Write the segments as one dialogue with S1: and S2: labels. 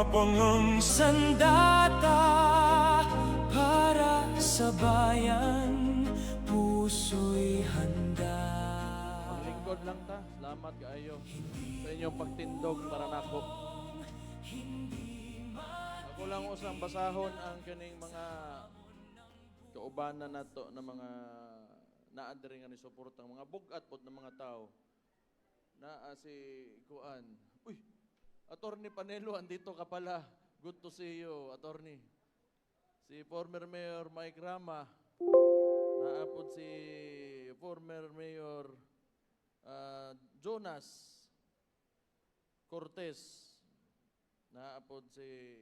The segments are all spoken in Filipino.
S1: matapang ang
S2: Sandata para sa bayan, puso'y handa.
S3: Maglingkod lang ta. Salamat kaayo sa inyong pagtindog para nako. Ako lang usang basahon ang kaning mga kaubanan nato na mga naadiri nga ni suportang mga bugat pod ng mga tao. Naa si Kuan. Uy, Attorney Panelo, andito ka pala. Good to see you, Attorney. Si former Mayor Mike Rama. Naapod si former Mayor Jonas Cortez. Naapod si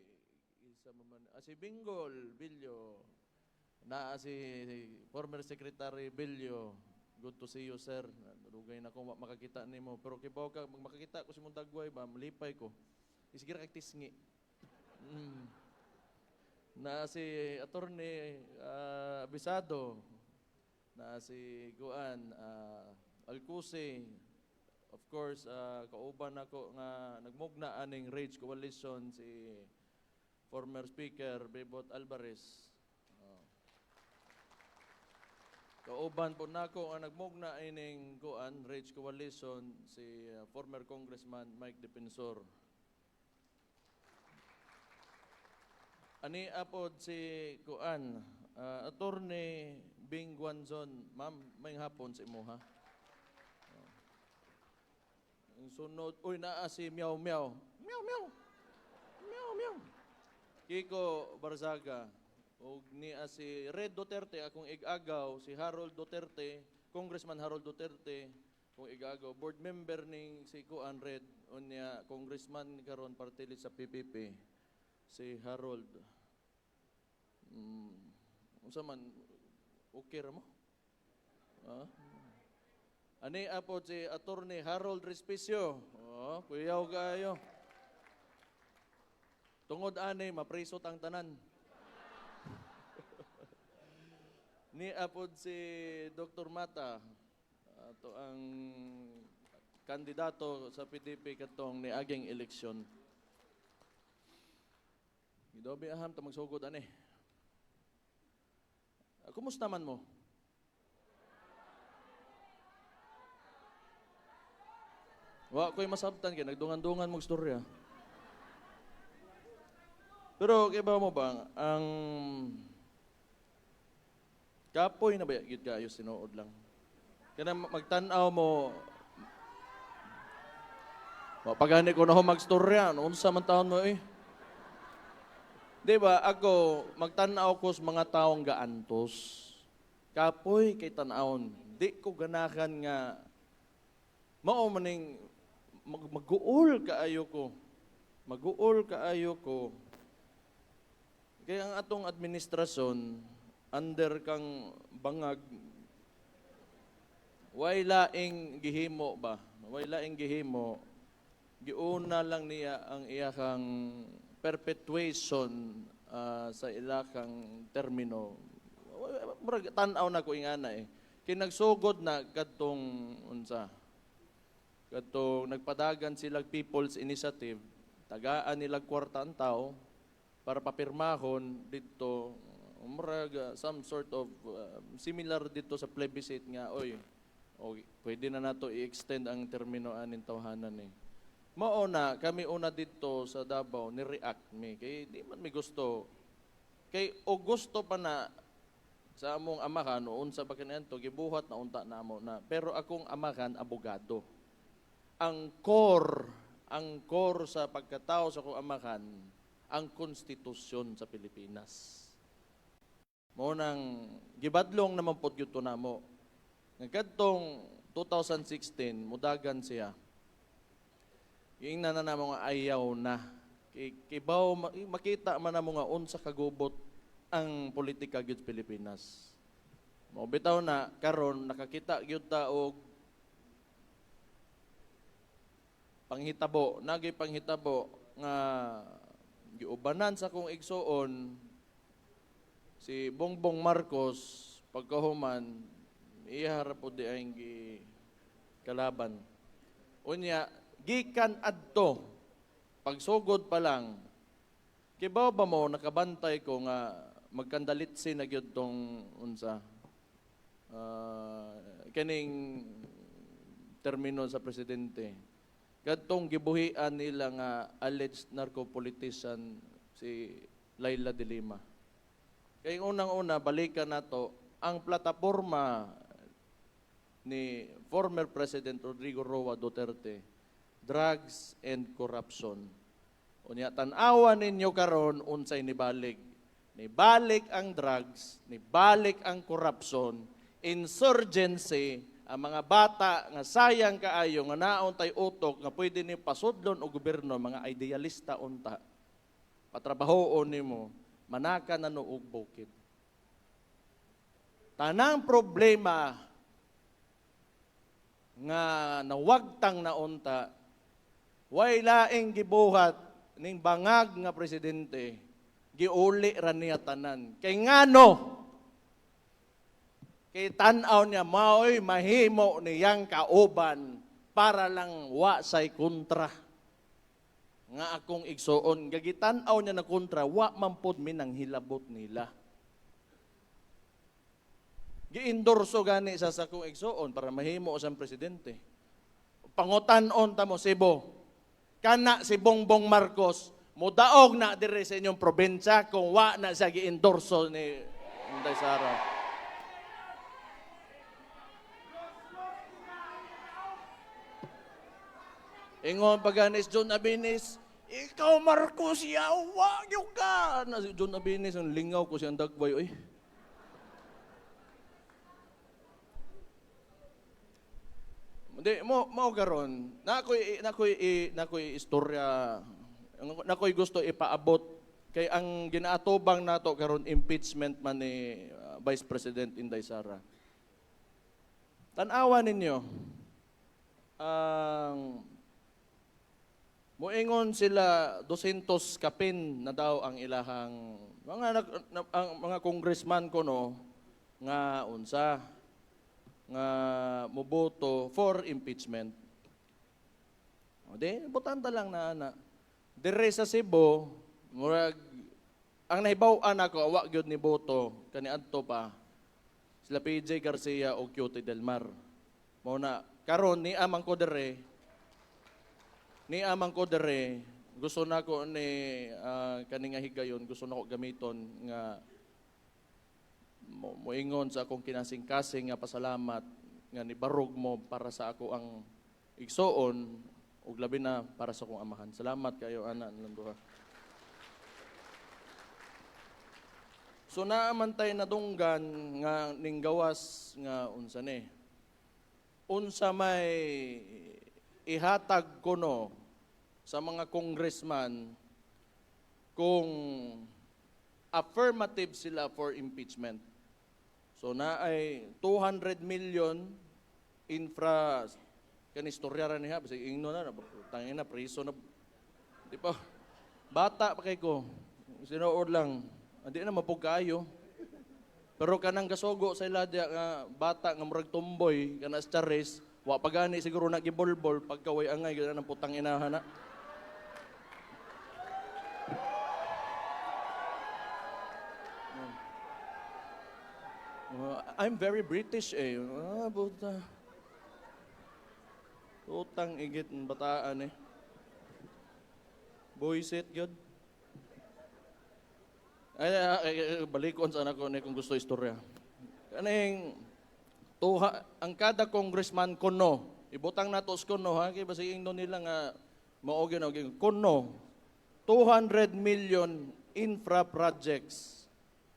S3: si Bingol Bilyo. Si former Secretary Bilyo. Good to see you, sir. Dugay na ko makakita nimo. Pero kibaw ka, makakita ko si mong dagway ba, malipay ko. Isigira kag tisngi. Na si Attorney Abisado. Na si Guan Alcuse. Of course, kauban ako nga nagmugna aning Rage Coalition si former Speaker Bebot Alvarez. Kauban po nako ang nagmugna ining Kuan Rage Coalition si former Congressman Mike Defensor. Ani apod si Kuan Attorney Bing Guanzon. Ma'am, may hapon sa imo ha. Ang sunod, uy naa si Meow Meow. Meow Meow. Meow Meow. Kiko Barzaga. O niya si Red Duterte, akong igagaw, si Harold Duterte, Congressman Harold Duterte, kung igagaw, board member ning si Kuan Red, o niya, Congressman karon party list sa PPP, si Harold. Unsa man, okay ra mo? Ani apod si Attorney Harold Respicio. Kuyaw kayo. Tungod ani, maprisot ang tanan. Ni apod si Dr. Mata, ato ang kandidato sa PDP katong niaging eleksyon. Gidobi aham ta magsugod ani. Kumusta man mo? Wa ko'y masabtan kay nagdungan-dungan mong storya. Pero kay ba mo ba ang kapoy na ba yun kayo sinuod lang? Kaya magtanaw mo, pagani ko na ho magstorya, noon sa man taon mo eh. Di ba, ako, magtanaw ko sa mga taong gaantos. Kapoy kay tanawon. Di ko ganahan nga, mao maning mag-uol kaayo ko. Mag-uol kaayo ko. Kaya ang atong administrasyon, under kang bangag, way laing gihimo ba? Way laing gihimo, giuna lang niya ang iyakang perpetuation sa ilakang termino. Murag tan-aw na ko ingana eh. Kinagsugod na kadtong unsa. Kadtong nagpadagan sila People's Initiative, tagaan nila kwarta ang tao para papirmahon dito. Murag some sort of similar dito sa plebiscite nga, pwede na nato i-extend ang termino anin tawhanan eh. Mauna, kami una dito sa Davao, ni-react mi. Kay di man mi gusto. Kay o gusto pa na sa among amahan, noon sa bakanento, gibuhat na unta na mo na. Pero akong amahan, abogado. Ang core sa pagkatao sa akong amahan, ang konstitusyon sa Pilipinas. Mo nang gibadlong naman pod gyud to namo. Nagkadtong 2016 mudagan siya. Ingna na namo nga ayaw na. Kibaw makita man namo nga unsa kagubot ang politika gyud sa Pilipinas. Mo bitaw na karon nakakita gyud ta og panghitabo, nagay panghitabo nga giubanan sa kong igsuon si Bongbong Marcos pagkahuman iharap po di ang kalaban. Unya gikan adto pagsugod pa lang Kibaw ba mo, nakabantay ko nga magkandalitsi na gyud tong unsa. Kaning termino sa presidente. Kadtong gibuhian nila nga alleged narco-politician si Laila de Lima. Kay unang-una, balikan nato ang plataporma ni former President Rodrigo Roa Duterte, drugs and corruption. Unya tan-awa ninyo karon unsay nibalik. Nibalik ang drugs, nibalik ang corruption, insurgency, ang mga bata nga sayang kaayo nga naon tay utok nga pwede ni pasudlon o gobyerno, mga idealista unta. Patrabahoon nimo, manaka na nuog bukid. Tanang problema nga nawagtang na unta, way laing gibuhat ning bangag nga presidente, giuli ra niya tanan. Kay ngano? Kay tan-aw niya maoy mahimo niyang kauban para lang wa say kontra. Nga akong igsuon, gagitan-aw niya na kontra, wa man pod minang hilabot nila. Giendorso gani sa sakong igsuon para mahimo siyang presidente. Pangutan-on ta mo Cebu. Kana si Bongbong Marcos, mudaog na dire sa inyong probinsya kung wa na siya giendorso ni Inday Sara. Ingon paganis John Abinis, ikaw Marcos yawa yung ka. Na si John Abinis, ang lingaw ko siyang dagbay. Oy. Hindi, mo karon. Nakoy istorya, nakoy gusto ipaabot kay ang ginaatubang nato karon impeachment man ni Vice President Inday Sara. Tan-awa ninyo. Moingon sila 200 kapin na daw ang ilahang mga congressman ko no nga unsa nga moboto for impeachment. O di butanta lang na ana. Dire sa Cebu, murag ang nahibaw-an ako wa gyud ni boto kaniadto pa sila PJ Garcia o Cutie Del Mar. Mao na karon ni amang ko dere gusto na ko ni kaninga higayon, gusto na ko gamiton nga moingon sa akong kinasing-kasing nga pasalamat nga nibarog mo para sa ako ang igsoon ug labi na para sa akong amahan. Salamat kayo ana ng duha. So naaman tay nadunggan nga ning gawas nga unsa ni. Unsa may ihatag ko no sa mga congressman kung affirmative sila for impeachment. So na ay 200 million infra kanistorya ra niya basta ingno na tangin na priso na di pa bata pa kay ko sinuod lang hindi na mapugkayo pero kanang gasugo sa iladya nga bata nga murag tumboy kana sa charis wa pagani siguro na gibolbol pagkaway angay gid nang putang inahan na. I'm very British eh. Buta. Utang igit ng bataan eh. Boyset yun. Balikon sa anak ko kung gusto istorya. Kaning ang kada congressman kuno, ibutang natos kuno ha, kaya basi ingno nila nga maogin kuno, 200 million infra projects.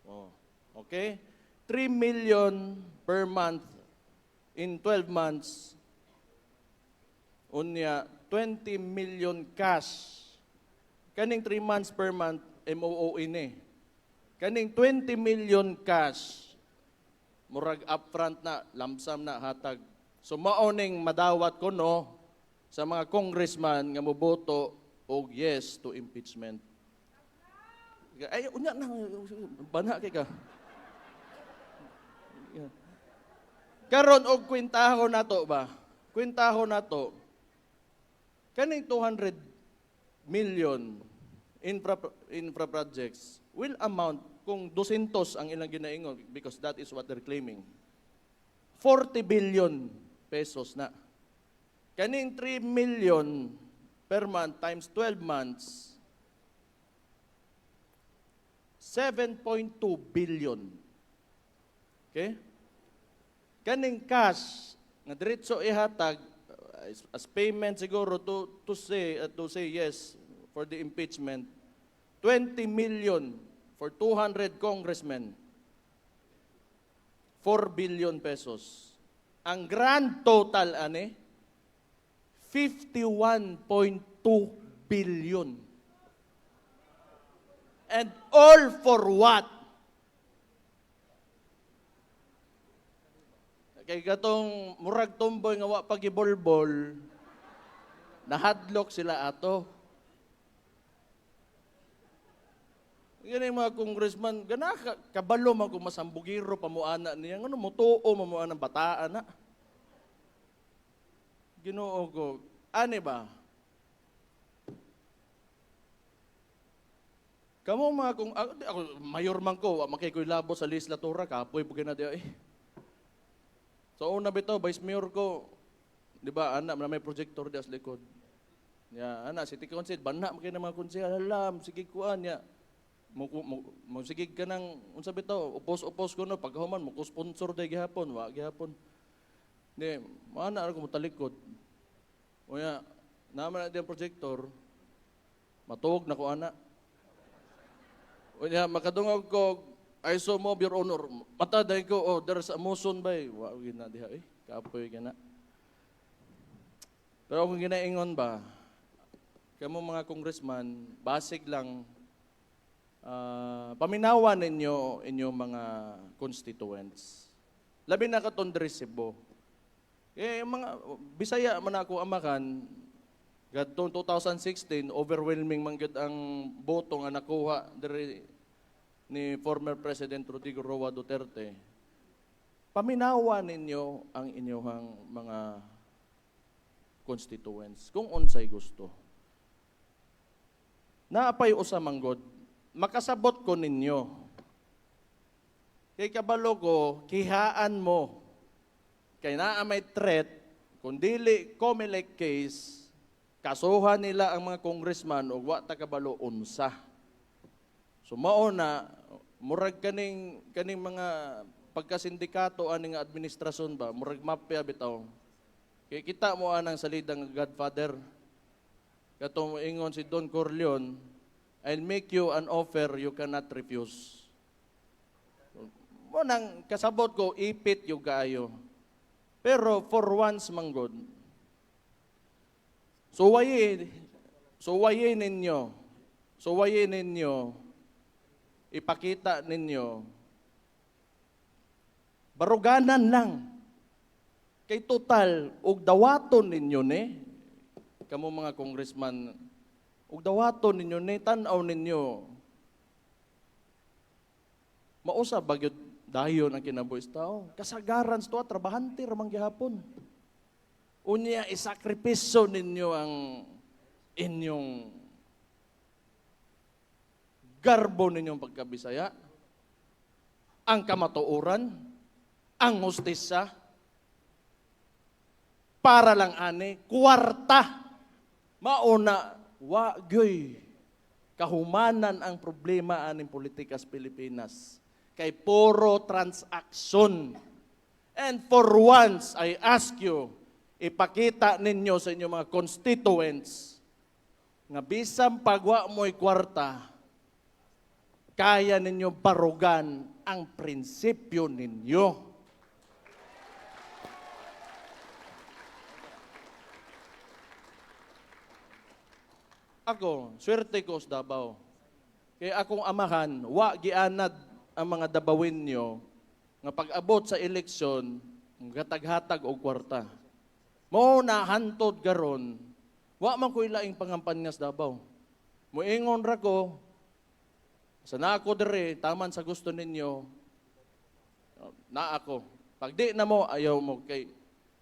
S3: Oh, okay? 3 million per month in 12 months. Unya, 20 million cash. Kaning 3 months per month, MOO ini. Kaning 20 million cash, murag upfront na, lamsam na, hatag. So maoning madawat ko no, sa mga congressman nga moboto og yes to impeachment. Ay, unya na, banha kay ka. Karon og kwentahon nato ba? Kwentahon nato. Kaning 200 million infra projects will amount, kung 200 ang ilang ginaingon, because that is what they're claiming, 40 billion pesos na. Kaning 3 million per month times 12 months, 7.2 billion. Okay? Kaning cash nga diretso ihatag as payment siguro to say yes for the impeachment, 20 million for 200 congressmen, 4 billion pesos. Ang grand total ani 51.2 billion. And all for what? Kay katong murag tumboy nga wa pagibolbol, nahadlok sila ato. Yan yung mga congressman, gana kabalo man kung masambugiro pamuana niya, ano mo tuo mamuana ng bataan na. Ginoo ko, ani ba? Kamo mga kung ako mayor man ko, makay ko'y labo sa legislatura, kapoy pugay na diya eh. So una bitaw, vice mayor ko, di ba, anak na may projector di as likod. Ya, anak, city council, banak makay na mga konsehal, alam, sige kuan ya. Mo sige ka nang, unsa bitaw, upos-upos ko no, pagkahuman, mo ko sponsor day gihapon, wa gihapon. Di, mana ako mo talikod. O ya, naman na diyang projector, matuog na ko anak. O ya, makadungog ko, I so move your honor. Mataday ko, oh, there's a motion ba? Wow, gina diha eh. Kapoy gina. Pero kung ginaingon ba, kamo mga congressman, basig lang, paminawan ninyo inyong mga constituents. Labi na katon diri Cebu. Mga Bisaya man ako amakan, gadtong 2016, overwhelming man gid ang boto nga nakuha diri ni former President Rodrigo Roa Duterte. Paminawan ninyo ang inyong mga constituents kung unsay gusto. Naapay usa manggod, makasabot ko ninyo. Kay kabalo ko, kihaan mo. Kay naa may threat, kung dili COMELEC case, kasuhan nila ang mga congressman o wa ta kabalo unsa. So mauna, murag kaning mga pagkasindikato aning administrasyon ba, murag mapya bitaw. Kay kita mo anang salidang Godfather. Katong ingon si Don Corleone, I'll make you an offer you cannot refuse. Mo nang kasabot ko, ipit yung kaayo. Pero for once manggod, suwayin ninyo, ipakita ninyo, baruganan lang. Kay total, og dawaton ninyo ni, kamo mga congressman, og dawaton ninyo ni, tanaw ninyo, mausa bagyod dayon ang kinabuhis tao. Kasagaran sa trabahante ramang gihapon. Unya, isakripisyo ninyo ang inyong garbo ninyong pagkabisaya, ang kamatuoran, ang hustisya, para lang ani, kwarta. Mauna, wagyoy, kahumanan ang problema aning politika sa Pilipinas. Kay puro transaksyon. And for once, I ask you, ipakita ninyo sa inyong mga constituents nga bisang pagwa mo'y kwarta, kaya ninyo barugan ang prinsipyo ninyo. Ako, swerte ko sa Davao. Kaya akong amahan, wa gianad ang mga Dabawin nyo nga pag-abot sa eleksyon, gatag-hatag o kwarta. Mo na hantod garon, wa man ko ilaing pangampan sa Davao. Muingon ra ko, sa na ako dere, taman sa gusto ninyo, na ako. Pag di na mo, ayaw mo. Kay,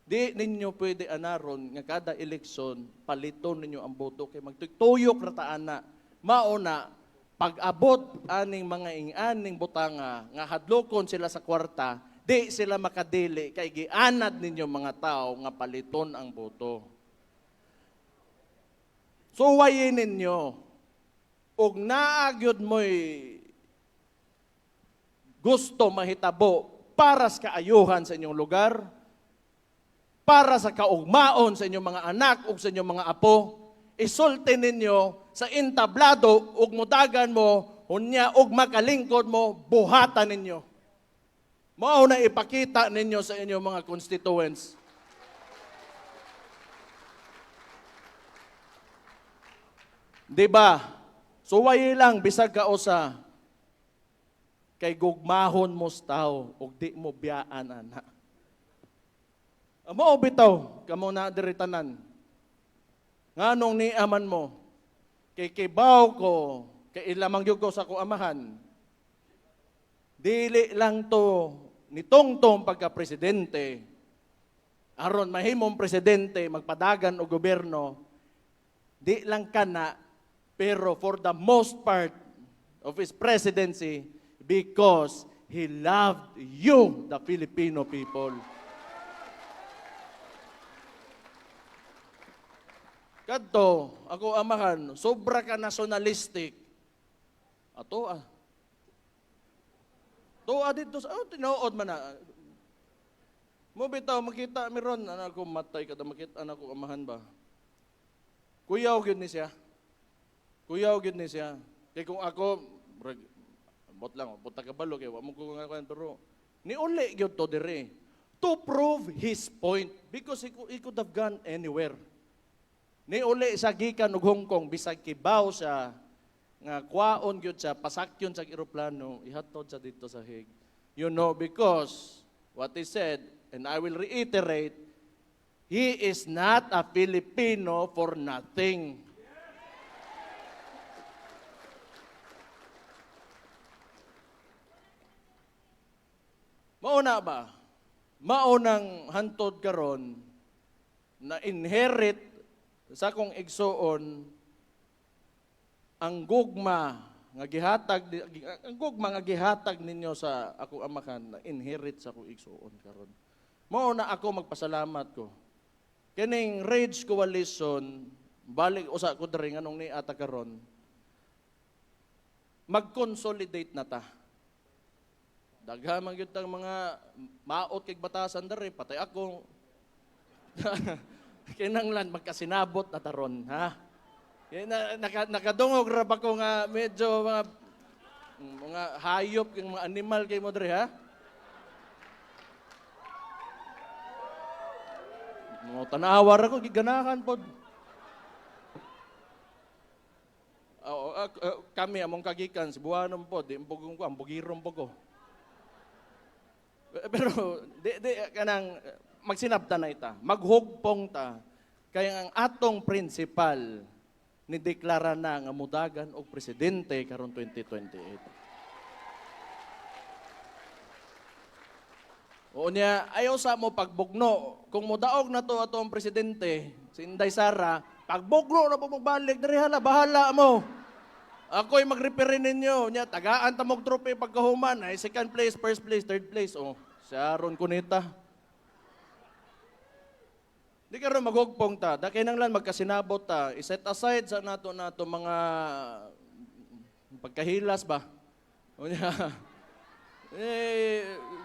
S3: di ninyo pwede anaron nga kada eleksyon, paliton ninyo ang boto. Kay magtuyok rataan na mauna pag-abot aning mga ing-aning butanga nga hadlokon sila sa kwarta, di sila makadili kay gianad ninyo mga tao nga paliton ang boto. So wayin ninyo ug naagyod mo'y gusto mahitabo para sa kaayuhan sa inyong lugar, para sa kaugmaon sa inyong mga anak ug sa inyong mga apo, isulti ninyo sa entablado ug mudagan mo unya ug makalingkod mo, buhatan ninyo. Mao na ipakita ninyo sa inyong mga constituents. Di ba? Suway lang bisag ka usa kay gugmahon mo tao ug di mo biyaan ana. Mao bitaw kamo na diri tanan. Nganong niaman mo kay kibaw ko kay ilamang gyud ko sa ko amahan. Dili lang to nitongtong pagka-presidente. Aron mahimong presidente magpadagan og gobyerno. Di lang kana pero for the most part of his presidency because he loved you, the Filipino people. Kadto, ako amahan, sobra ka nationalistic. Ato ah. Tuwa dito sa, tinuod man na. Mo bitaw, makita miron, anak ko matay kada makita anak ko amahan ba? Kuyaw gyud ni siya. Kuyaw gyud ni siya. Kay kung ako, bot lang, punta ka balo, kaya wamo ko nga kwan, pero niuli gyud to dire to prove his point because he could have gone anywhere. Niuli sa gikan og Hong Kong bisag kibaw siya nga kwaon gyud siya pasakyon sa eroplano ihatod sa dito sa Hague. You know because what he said and I will reiterate, he is not a Filipino for nothing. Mauna ba? Maunang hantod karon na inherit sa kong igsuon ang gugma nga gihatag ninyo sa akong amahan na inherit sa akong igsuon karon. Mao na ako magpasalamat ko. Kining Rage Coalition balik usa ko diri nganong niata karon. Mag-consolidate na ta. Daghan man gyud tang mga maot kay batasan diri patay ako. Kinanglan magkasinabot na taron, ha? Nakadungog ra ba ko nga medyo mga hayop yung mga animal kay mo diri, ha? Mo tanawar ako giganahan pod. Kami among kagikan si Buanon pod, di mbugong ko, ambugiron po ko. Pero di kanang magsinabta na ita, maghugpong ta kaya ang atong principal ni deklara na nga mudagan og presidente karon 2028. O niya ayaw sa mo pagbugno kung mudaog na to atong presidente si Inday Sara, pagbugno na po magbalik diri hala bahala mo. Ako'y mag-referee ninyo. Nya, tagaan tamog trophy pagkahuman. Ay, second place, first place, third place. Oh, siya ron kunita. Di ka rin maghugpong ta. Daki nang lang magkasinabot ta. I-set aside sa nato mga pagkahilas ba? O niya,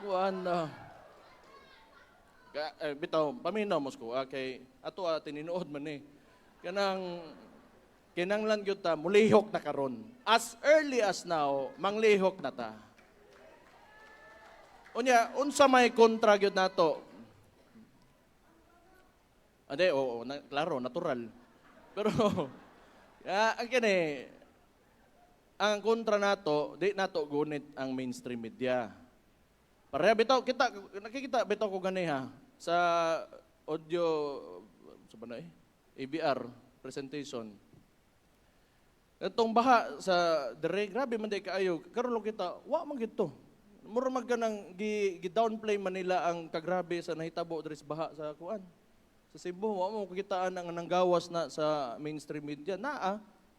S3: kuhan na. Bitaw, paminaw mo ko. Kay, ato tininood man eh. Kinanglan gyud ta mulihok na karon. As early as now, manglihok na ta. Unya, unsa may kontra gyud nato? Ade, klaro, natural. Pero ang kini ang kontra nato, di nato gunit ang mainstream media. Pareha bitaw nakikita bitaw ko gani ha sa audio sa ba ABR presentation. Itong baha sa dere, grabe man day kaayo. Karon lang kita, wa man gito. Mura man ganang gi-downplay man nila ang kagrabe sa nahitabo dere sa baha sa kuan. Sa Cebu, wa mo kitaan ang nanggawas na sa mainstream media.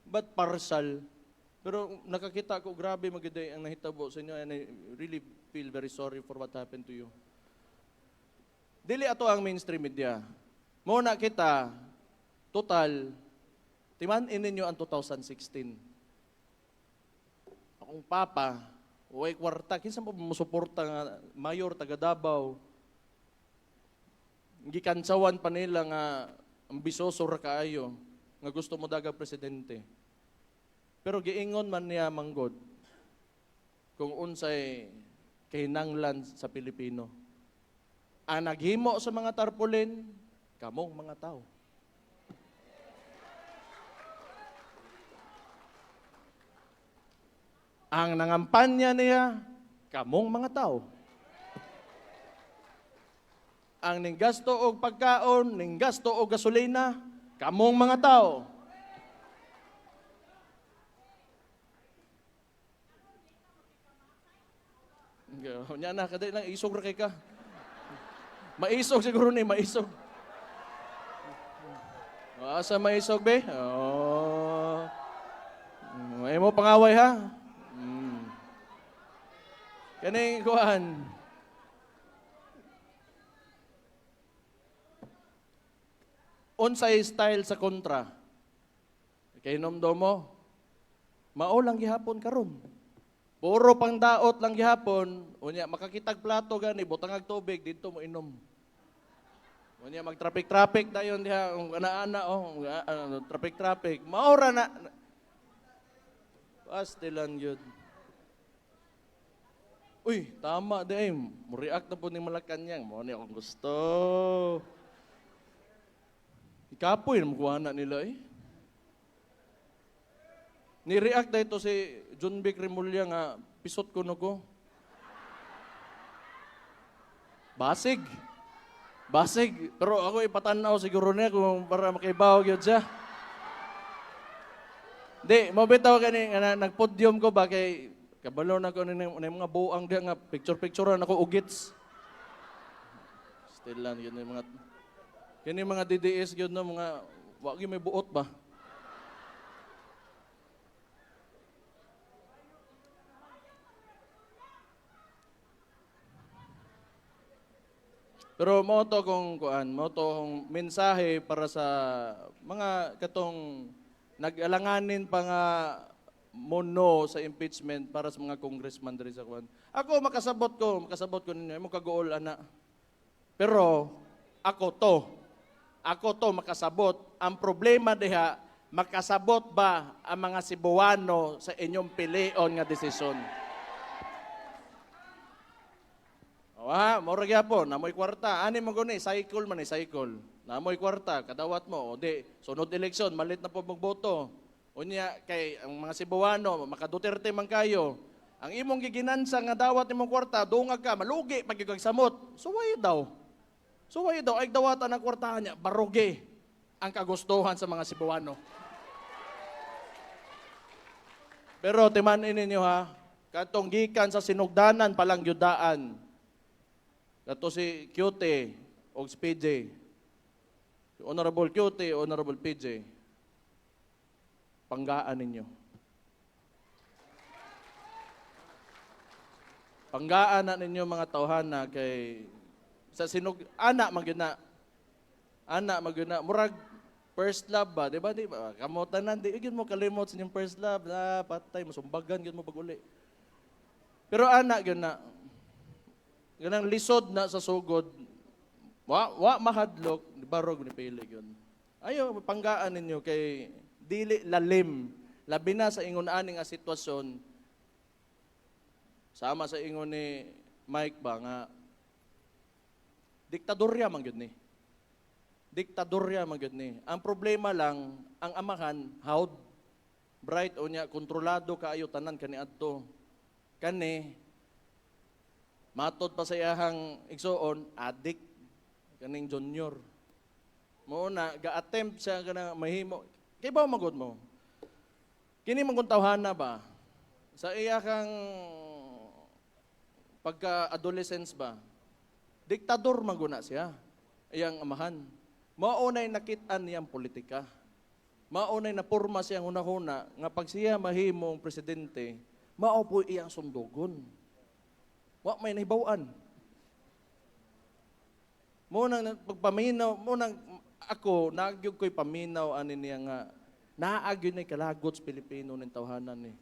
S3: but partial. Pero nakakita ko, grabe magiday ang nahitabo sa inyo, and I really feel very sorry for what happened to you. Dili ato ang mainstream media. Muna kita, total, timanin ninyo ang 2016. Akong papa, uway kwarta, kinsa mo musuporta nga mayor taga Davao. Gikansawan pa nila nga ambisoso ra kaayo nga gusto mo daga presidente. Pero giingon man niya manggod kung unsay kahinanglan sa Pilipino. Ang naghimo sa mga tarpaulin, kamong mga tao. Ang nangampanya niya, kamong mga tao. Ang ninggasto og pagkaon, ninggasto og gasolina, kamong mga tao. Nya na kaday lang isog ra kay ka. Maisog siguro ni maisog. Asa maisog be? Oh. May mo pangaway ha. Kaning kuan. Unsay style sa kontra. Kay nomdo mo. Mao lang gihapon karon. Puro pang daot lang gihapon, unya makakitag plato gani butang ag tubig dito mo inom. Unya mag-traffic dayon diha ana-ana traffic. Maura na pastilan yun. Uy, tama day. Mo-react na po ni Malacanang. Mo ni akong gusto. Ikapoy na makuha na nila eh. Ni-react na ito si John Vic Remulla nga pisot ko no ko. Basig. Pero ako ipatanaw siguro niya kung para makibaw yun siya. Di, mabitaw gani nga nagpodyum ko ba kay kabalo na ko na mga buang diya nga picture-picturean ako ugits. Still lang yun yung mga kini mga DDS yun no mga wag may buot ba. Pero mo to kung mensahe para sa mga katong nag-alanganin pa nga mono sa impeachment para sa mga congressman diri sa kuan. Ako makasabot ko ninyo mo kagool ana. Pero ako to makasabot. Ang problema diha makasabot ba ang mga Cebuano sa inyong pilion nga desisyon? Mora gyapon, namoy kwarta. Ani mo guni, cycle. Namoy kwarta, kadawat mo. O di, sunod eleksyon, malit na po magboto. Unya, kay ang mga Cebuano, maka-Duterte man kayo. Ang imong giginansa nga dawat imong kwarta, dungag ka, malugi, pagkikagsamot. Suway daw. Ay dawatan ang kwartahan niya, barugi ang kagustuhan sa mga Cebuano. Pero timanin ninyo ha, katong gikan sa sinugdanan palang yudaan. Kato si QT o PJ. Honorable QT, Honorable PJ. Panggaan ninyo. Panggaan na ninyo mga tawhana kay sa anak magyuna murag first love ba, di ba? Kamotanan di gyud mo kalimot sa inyong first love na patay masumbagan gyud mo pag uli. Pero anak gyud na ganang lisod na sa sugod, wa mahadlok, barog ni pili yun. Ayo, panggaan ninyo kay dili lalim, labi na sa ingon aning nga sitwasyon, sama sa ingon ni Mike ba nga, diktadorya man gyud ni. Ang problema lang, ang amahan, hawd, bright o niya, kontrolado kaayo tanan kani adto. Kani, matod pa sa iyahang igsoon, adik, kaning junior. Muna, ga-attempt siya ka na mahimo. Kaya ba magod mo? Kini mangguntawhana ba? Sa iyahang pagka-adolescence ba? Diktador maguna siya. Iyang amahan. Maunay nakitaan niyang politika. Maunay na porma siyang hunahuna nga pag siya mahimong presidente, mao po iyang sundugon. Wa may nahibawan. Munang pagpaminaw, munang ako nagyog ko'y paminaw ani niya nga naagyo ni kalagot sa Pilipino ning tawhanan ni.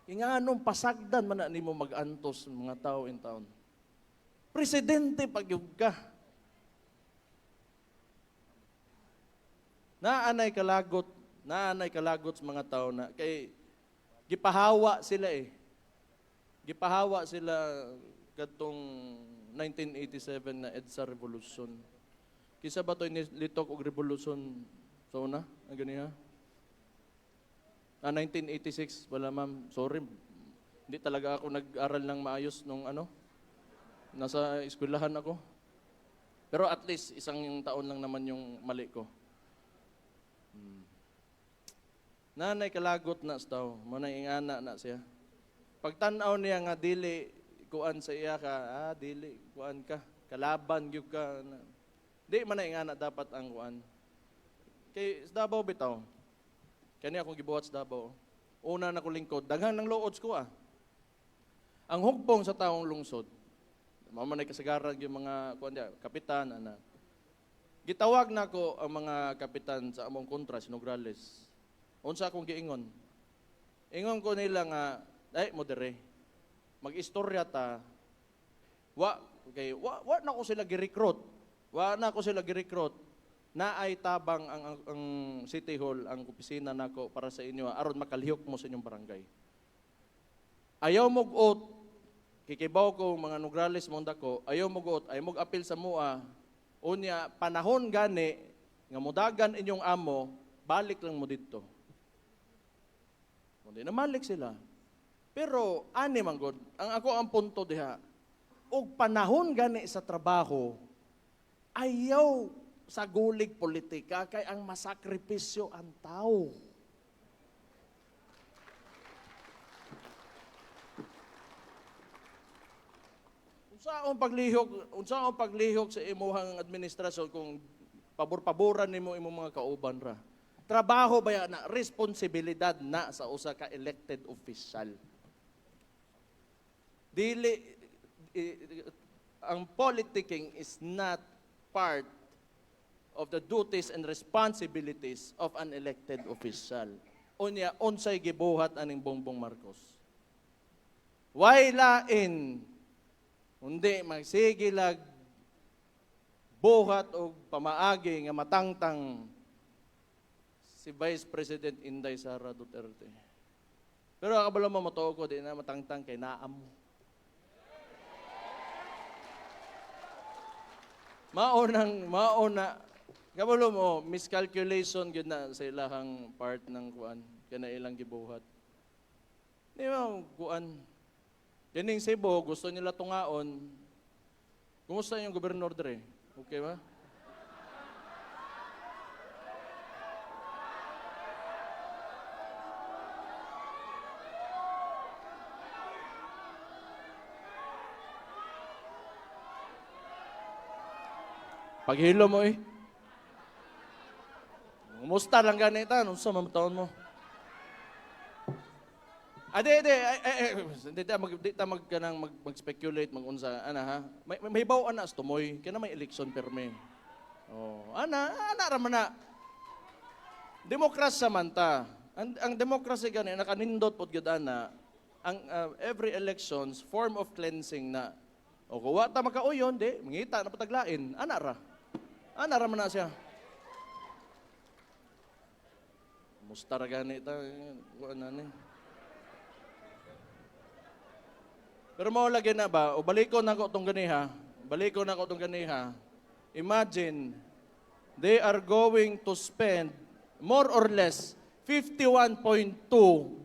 S3: Inganong pasagdan man na nimo mag-antos mga tao in town. Presidente pagyug ka. Naanay kalagot sa mga tao na kay gipahawa sila eh. Gipahawa sila katong 1987 na EDSA Revolution. Kisa ba ito'y litok og revolution sa una? Ang ganiha? 1986, wala ma'am. Sorry, hindi talaga ako nag-aral ng maayos nung nasa eskwelahan ako. Pero at least, isang taon lang naman yung mali ko. Nanay kalagot na sa tao, manay ingana na siya. Pagtanaw niya nga dili, kuan sa iya ka, dili, kuan ka, kalaban gyud ka. Di man na ingana dapat ang kuan. Kay sa Davao bitaw. Kani akong gibuhat sa Davao. Una na ko lingkod, daghan ng loods ko Ang hugpong sa taong lungsod. Mao man ay kasagaran yung mga kuan dia, kapitan ana. Gitawag na ko ang mga kapitan sa among kontra si Nograles. Unsa akong giingon? Ingon ko nila nga, modere. Mag-istorya ta. Wa na ko sila gi-recruit. Wa na ko sila gi-recruit. Na ay tabang ang City Hall, ang opisina nako para sa inyo aron makalihok mo sa inyong barangay. Ayaw mo guot, kikibaw ko mga Nograles mong dako, ayaw mo guot, ayaw mo apil sa mua, unya panahon gani nga mudagan inyong amo, balik lang mo dito. Hindi na malik sila. Pero ani man gud, ang punto diha, og panahon gani sa trabaho, ayaw sa gulig politika kay ang masakripisyo ang tao. Unsa ang paglihok sa imuhang administrasyon kung pabor-paboran nimo imong mga kauban ra. Trabaho ba na responsibilidad na sa usa ka elected official. Ang politicking is not part of the duties and responsibilities of an elected official. Unya, unsay gibuhat aning Bongbong Marcos. Why lain, hindi magsigilag buhat o pamaagi nga matangtang si Vice President Inday Sara Duterte. Pero kabalo mo matuo ko, di na matangtang kay naam mo. Mauna, kabalo mo, miscalculation yun na sa ilahang part ng kuan, kaya na ilang gibuhat. Di ba, kuan, yaning Cebu, gusto nila tungaon, kumusta yung gobernador dere? Okay ba? Paghilo mo Kumusta lang ganita? Anong sa mamataon mo? Di ta mag-speculate, mag-unsa. Ana ha? May bawa na tumoy. Kaya na may election perme. Ana raman na. Demokrasya man ta. Ang demokrasya gani, nakanindot po gudana, ang every elections, form of cleansing na. O kuwa ta makauyon, mangita na pataglain. Ana raman na siya. Mustar gani ta. Pero mao lagi na ba, o balikon na ko itong ganiha, imagine, they are going to spend more or less 51.2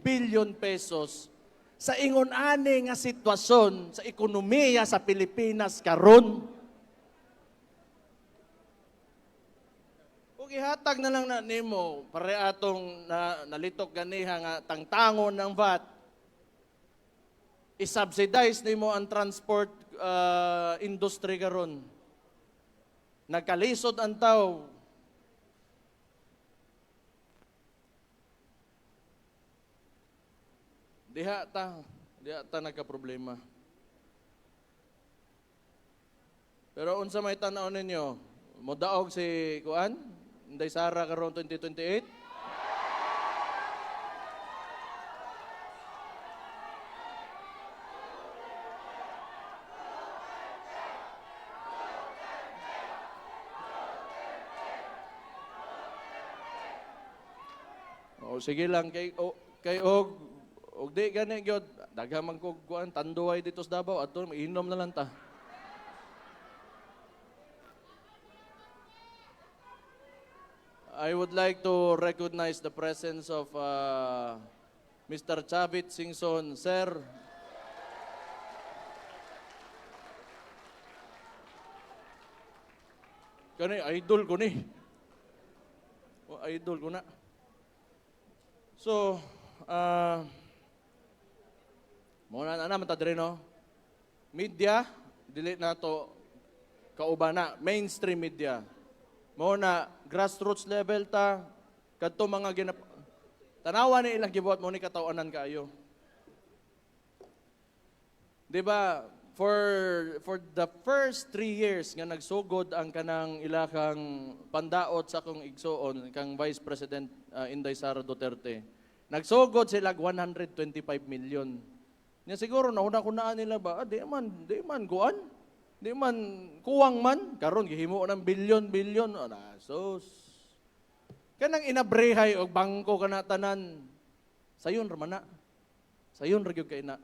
S3: billion pesos sa ingon-ani nga sitwasyon sa ekonomiya sa Pilipinas karon. Kung ihatag na lang na nimo, pare atong nalitok ganiha nga tangtangon ng VAT, i-subsidize nimo ang transport industry karon. Nagkalisod ang tao. diha ta nagka-problema. Pero unsa may tan-aw ninyo, modaog si kuan, Inday Sara karon 2028. O sige lang kay og di gani gyud daghan man kog kuan tanduay dito sa Davao adto inom na lang ta. I would like to recognize the presence of Mr. Chavit Singson, sir. Kani idol ko ni. O idol ko na. So, muna na naman ta diri no. Media, dili na to kauban na mainstream media. Muna grassroots level ta kadto mga tanawa ni ilang gibuhat mo ni katawanan kaayo. Di ba? For the first 3 years nga nagsugod ang kanang ilahang pandaot sa akong igsuon kang Vice President Inday Sara Duterte. Nagsugod sila 125 million. Nya siguro nauna-kunaan nila ba, di man kuan. Di man kuwang man karon gihimo ng bilyon-bilyon. Sus. Kanang inabrehay og bangko kana tanan. Sayon ra man na. Sayon ra gyud kay na.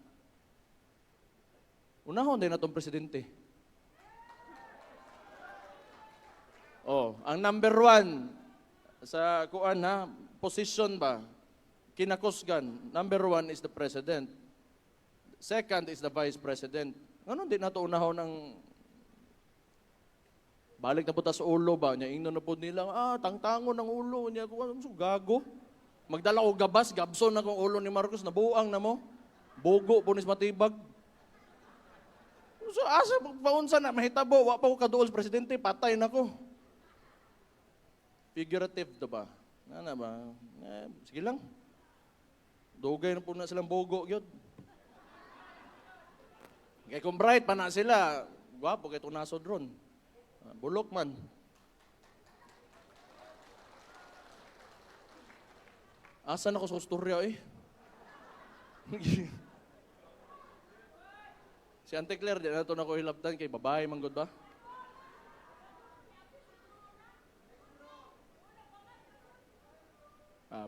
S3: Unahon din natong presidente. Ang number 1 sa kuan ha, position ba? Kinakusgan. Number 1 is the president. Second is the vice president. Ano din nato unahon ng balik na puta sa ulo ba? Nya ingnon na po nila, tangtangon ng ulo niya ko so gago. Magdala ko gabas, gabson na kong ulo ni Marcos nabuang na mo. Bogo punis matibag. So asa paunsa na mahitabo, wa pa ko kaduol presidente, patay na ko. Figurative to ba? Ana ba? Sige lang. Dugay na po na silang bogo gyud. Kay kung bright pa na sila, gwapo kay tunasod ron. Bulok man. Asa na ko sa istorya eh? Si Ante Claire, di na ito na ko hilabdan kay babae manggod ba?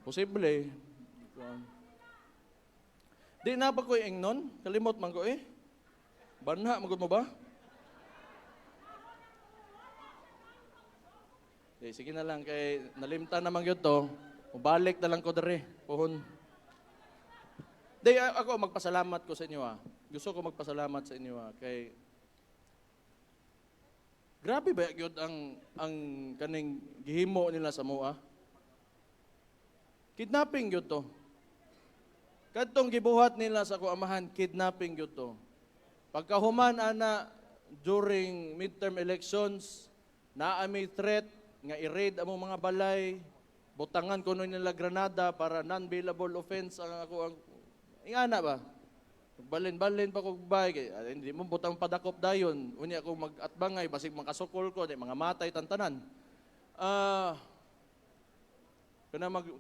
S3: Posible. Di na pa ko ingnon? Kalimot man ko eh. Banha, manggod mo ba? Sige na lang, kay nalimtan naman yun to. Mabalik na lang ko dere, puhon. Di, ako magpasalamat ko sa inyo Gusto ko magpasalamat sa inyo kay grabe ba yun ang kaning gihimo nila sa mua? Kidnapping yun to. Kadtong gibuhat nila sa kuamahan, kidnapping yun to. Pagkahuman ana during midterm elections, naami threat nga i-raid among mga balay, butangan kuno nila granada para non-bailable offense ang ako ang ingana ba? Balin-balin pa kog bay, hindi mo butang padakop dayon. Unya ako mag-atbangay basig makasukol ko, di mga matay tantanan.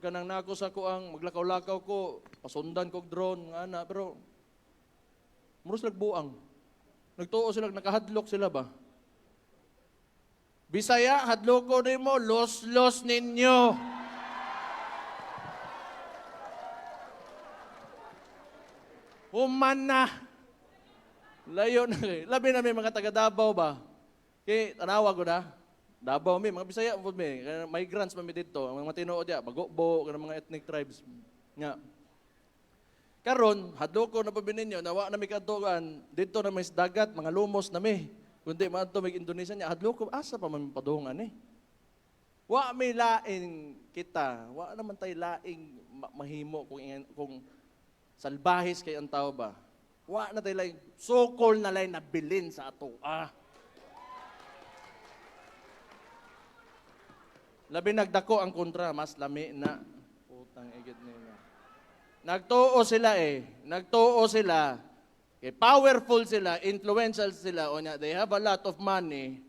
S3: Kanang nako sa ko ang maglakaw-lakaw ko, pasundan kog drone nga ana, pero muros nagbuang. Nagtuo sila, nakahadlok sila ba? Bisaya, hadloko nimo, los ninyo. Human na. Layo na. Labi na may mga taga Davao ba? Kaya tanawa ko na. Davao may mga Bisaya po may. Migrants pa may dito. Ang mga tinuod ya. Bagokbo, mga ethnic tribes. Nga. Karon, hadloko na pabinin nyo. Nawa na may katugan. Dito na may dagat, mga lumos na may. Kundi mga ito may Indonesia niya. Hadloko, asa pa may padungan eh. Wa may laing kita. Wa naman tayo laing mahimo kung salbahis kay ang tao ba? Wa na tayo lang, sokol na lang nabilin sa ato. Labi nagdako ang kontra, mas lami na. Putang igit nila. Nagtuo sila eh. Nagtuo sila. Okay, powerful sila, influential sila. O niya, they have a lot of money.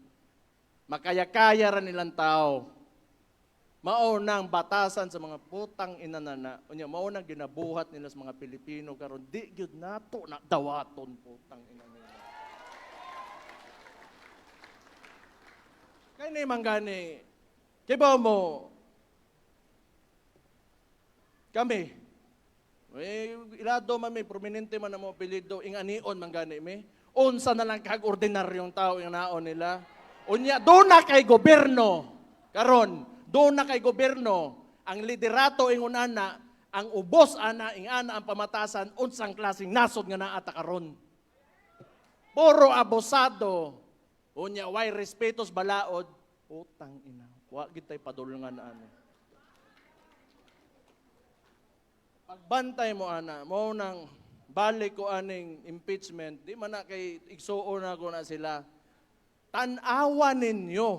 S3: Makaya-kaya ra nilang tao. Maunang batasan sa mga putang inanana. O niya, maunang ginabuhat nila sa mga Pilipino. Karon di gyud nato na dawaton putang inanana. Kaya ni manggani, kibaw mo, kami, ilado man may prominente man na mo apelido, inganion man gani mi. Unsa na lang kag ordinaryong tao yung naon nila. Unya, doon na kay gobyerno. Karon, doon na kay gobyerno. Ang liderato ingon ana, ang ubos ana, ingana ang pamatasan, unsang klaseng nasod nga naata karon. Puro abosado. Unya, why respetos balaod? Utang ina. Wa gid tay padulungan ano. Pagbantay mo ana, mo nang balik ko aning impeachment, di man na kay igsuon na ko na sila. Tan-awa ninyo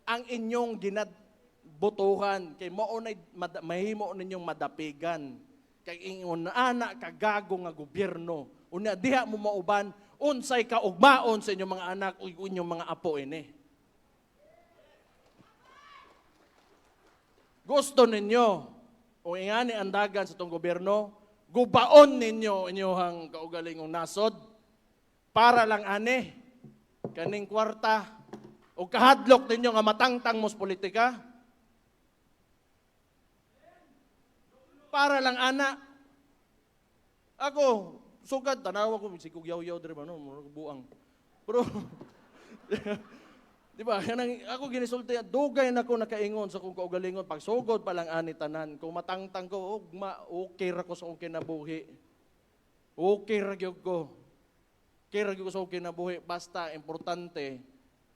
S3: ang inyong ginadbutuhan kay mao na mahimo ninyong madapigan. Kay ingon ana kagago nga gobyerno. Unya diha mo mauban unsay kaugmaon sa inyong mga anak ug inyong mga apo ini. Gusto ninyo o ingani andagan sa itong gobyerno, gubaon ninyo inyong kaugalingong nasod para lang ani kaning kwarta o kahadlok ninyo nga matangtang mos politika. Para lang ana. Ako, sugad, tanawa ko, sikog yaw-yaw dire ba, no? Buang. Pero, di ba, ako ginisulti, dugay na ko nakaingon sa kung kaugalingon, pag sugod pa lang ani tanan, kung matangtang ko, okay ra ko sa kong kinabuhi. Okay ra gyud ko. Okay ra gyud ko sa kong kinabuhi. Basta, importante,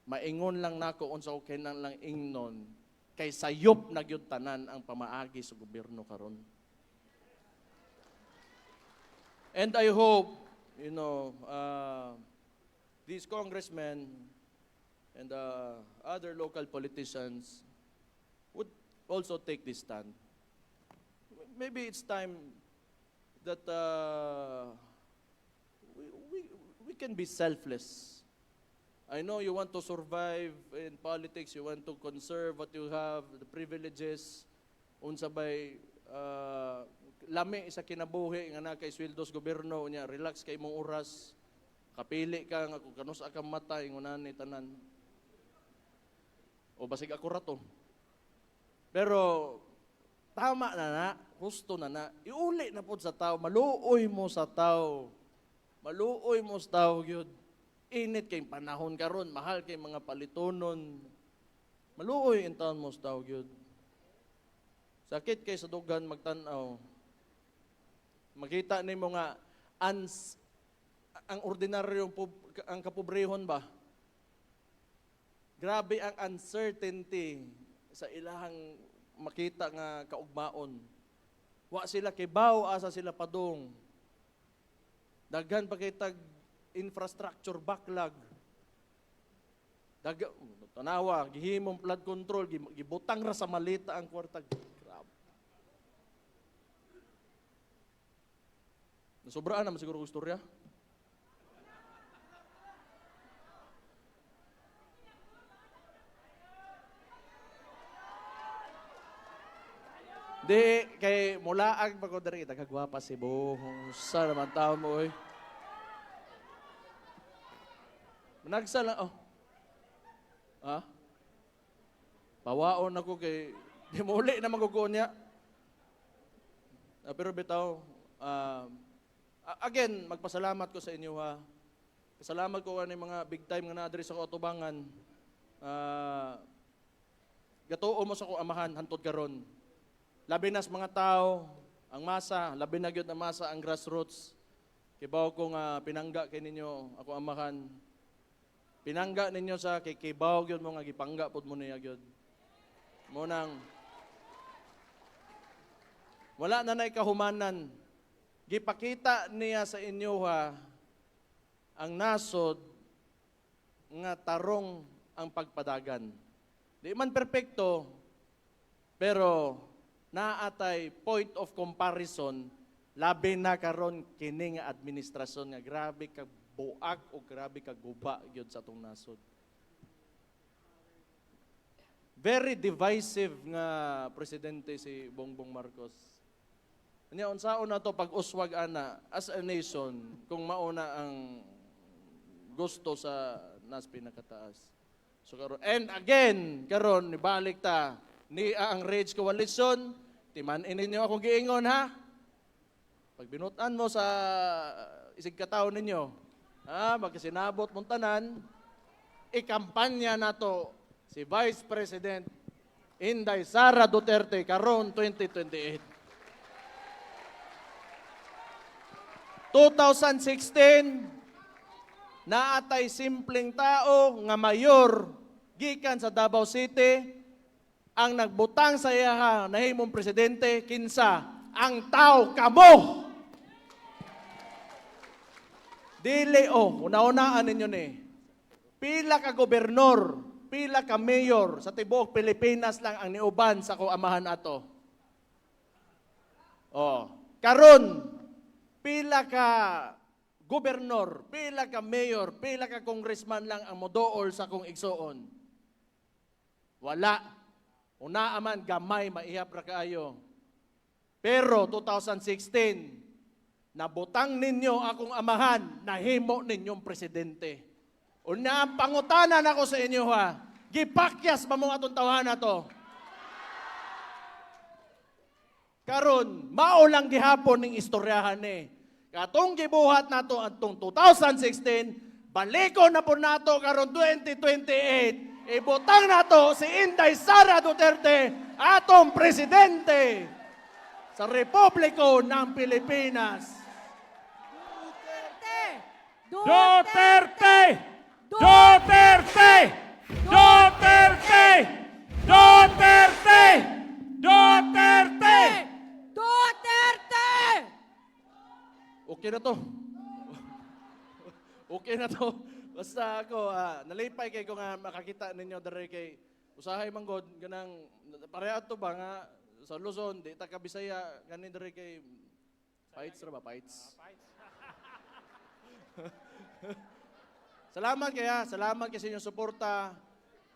S3: maingon lang nako unsa okay nang lang ingnon, kay sayop na gyud tanan ang pamaagi sa gobyerno karon. And I hope, these congressmen and other local politicians would also take this stand. Maybe it's time that we can be selfless. I know you want to survive in politics, you want to conserve what you have, the privileges, unsa bay lami sa kinabuhi nga na kay sweldos gobyerno nya relax kay imong oras kapili ka nga kung kanus ka mata ingunan ni tanan o basig ako rato pero tama na husto na iuli na pud sa tao maluoy mo sa tao gyud init kay panahon karon mahal kay mga palitonon maluoy in taon mo sa tao gyud sakit kay sa dugan magtan-aw makita nimo nga ang ordinaryo ang kapobrehon ba grabe ang uncertainty sa ilahang makita nga kaugmaon wa sila kay baw asa sila padung daghan pa kay tag infrastructure backlog tanawa gihimong flood control gibutang ra sa malita ang kwarta. Sobraan naman siguro ko istorya. Di, kay mulaag pa ko dari, tagagwapa si Buhong. Sa naman tao mo, oy. Managsa lang, oh. Ha? Pawaon ako kay, di muli na maguguon niya. Pero bitaw, again, magpasalamat ko sa inyo ha. Pasalamat ko kanang mga big time nga na-address sa Otubangan. Gatuo mo sa kong amahan, hantod karon. Labi nas mga tao, ang masa, labi na gyud ang masa, ang grassroots. Kibaw ko nga pinangga kay ninyo, ako amahan. Pinangga ninyo sa kibaw gyud mo nga gipangga pud mo niya gyud. Mo nang wala na nay kahumanan. Gipakita niya sa inyo ha, ang nasod nga tarong ang pagpadagan. Di man perpekto, pero naatay point of comparison Labi na karon kini nga administrasyon nga grabe ka buak o grabe ka guba gyud sa atong nasod. Very divisive nga presidente si Bongbong Marcos. Nya unsaon na to pag-uswag ana as a nation kung mauna ang gusto sa nas pinakataas. So karon and again karon nibalik ta ni ang Rage Coalition, timan-in ninyo akong giingon ha. Pag binutan mo sa isig kataw ninyo, magkasinabot mong tanan, ikampanya nato si Vice President Inday Sara Duterte karon 2028. 2016, naatay simpleng tao nga mayor gikan sa Davao City ang nagbutang sa iya nahimong presidente kinsa ang tao kamo. Dili una-unaan ninyo ni. Pila ka gobernador, pila ka mayor sa tibuok Pilipinas lang ang niuban sa amahan ato. Karon pila ka gobernador, pila ka mayor, pila ka congressman lang ang modool sa kong igsoon. Wala. Una man gamay maihap ra kaayo. Pero 2016, nabutang ninyo akong amahan, nahimo ninyong presidente. Una ang pangutanan ako sa inyo ha. Gipakyas ba mong atong tawahan na to? Karon, mao lang gihapon ning istoryahan ni. Katong gibuhat nato atong 2016, baliko na po nato karon 2028. Ibutang nato si Inday Sara Duterte, atong presidente sa Republiko ng Pilipinas.
S1: Duterte! Duterte! Duterte! Duterte! Duterte!
S4: Duterte!
S3: Okay na to. Okay na to. Basta ako, nalipay kay ko nga makakita ninyo dari kay usahay manggod ganang pareha to ba nga sa Luzon, di ta ka Bisaya, ganin dari kay fights ra ba fights. Salamat sa inyong suporta.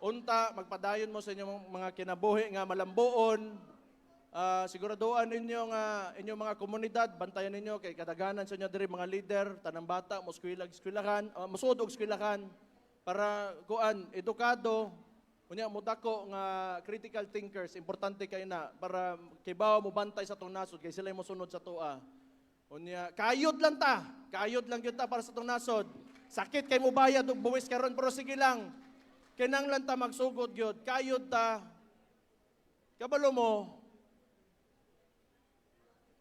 S3: Unta magpadayon mo sa inyong mga kinabuhi nga malambuon. Siguraduhan ninyo nga inyong mga komunidad, bantayan ninyo kay kadaganan sa inyo diri mga leader, tanang bata, eskwelahan, musud og eskwelahan para kuan edukado, unya mudako nga critical thinkers, importante kay na para kibaw mo bantay sa tong nasod kay sila mo sunod sa tua. Unya kayod lang gyud ta para sa tong nasod. Sakit kay mo bayad og buwis karon pero sige lang. Kinang lang ta magsugod gyud, kayod ta. Kabalo mo,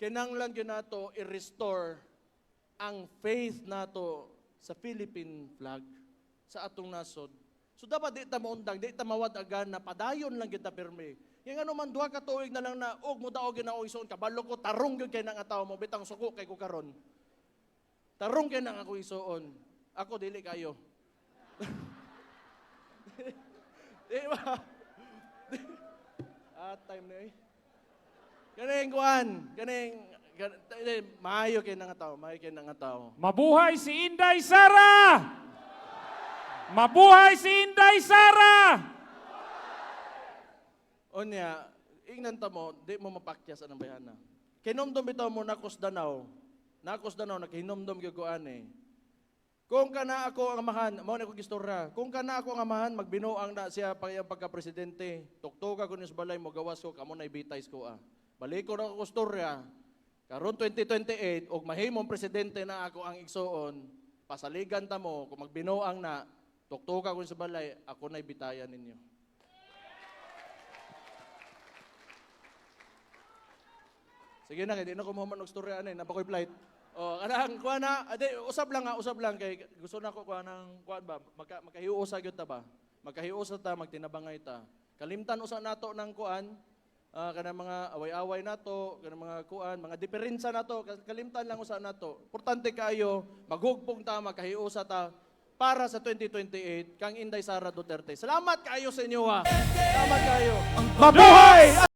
S3: kinanglan yun nato i-restore ang faith nato sa Philippine flag, sa atong nasod. So dapat di ta maundang, di ta mawadagan na padayon lang kita pirmi. Yung ano man, duha ka tuig na lang na, og mo daog na ako isuon, kabalo ko, tarong yun kayo ng ataw mo, bitang suko kay ko karon. Tarong kayo ng ako isuon. Ako, dili kayo. Di ba? Time na eh. Ganing kuan, maayo kay nang tao.
S1: Mabuhay si Inday Sara! Mabuhay si Inday Sara!
S3: Onya, ingnan ta mo, di mo mapakyas anang bayana. Kinomdom bitaw mo nakos Danau, nakahinomdom gyud ko ani. Kung kana ako ang amahan, mao ni ko gistorya. Kung kana ako ang amahan, magbinuang na siya pagka-presidente. Tuktoka ko ni sa balay mo gawas ko kamo na ibitais ko Balik ko na ako storya, karon 2028, og mahimong presidente na ako ang igsoon, pasaligan ta mo, kung magbinuang na, tuktuka ko sa balay, ako na ibitayan ninyo. Sige na, hindi na ko mahuman og storya, napakoy flight. Kanang, kuha na, usab lang, kay gusto na ko kuha ng, kuha ba, makahiusa gyud ta ba? Makahiusa ta, magtinabangay ta. Kalimtan usa nato ng kuan, kanang mga away-away nato, kanang mga kuan, mga diferensya nato, kalimtan lang usa nato. Importante kayo, maghugpong ta, makahiusa ta para sa 2028 kang Inday Sara Duterte. Salamat kayo sa inyo ha. Salamat kayo.
S1: Mabuhay!